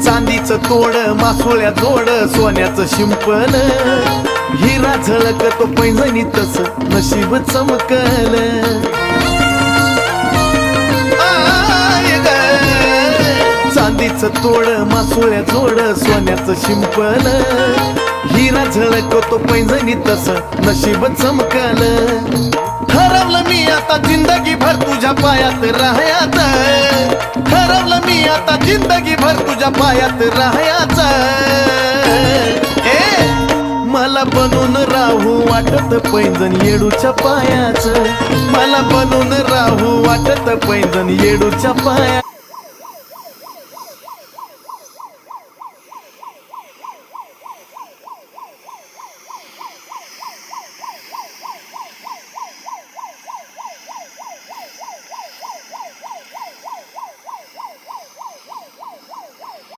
चांदीचं तोड मासोळ्या जोड सोन्याचं शिंपण हिरा झळकतो पैंजणी तस नशीब चमकल चांदीचं तोड मासोळ्या जोड सोन्याचं शिंपण हिरा झळकतो पैंजणी तस नशीब चमकल ठरवलं मी आता जिंदगी भर तुझ्या पायात राहायचं ठरवलं मी आता जिंदगी भर तुझ्या पायात राहायचं मला बनून राहू वाटत पैंजण येडूच्या पायाचं मला बनून राहू वाटत पैंजण येडूच्या पाया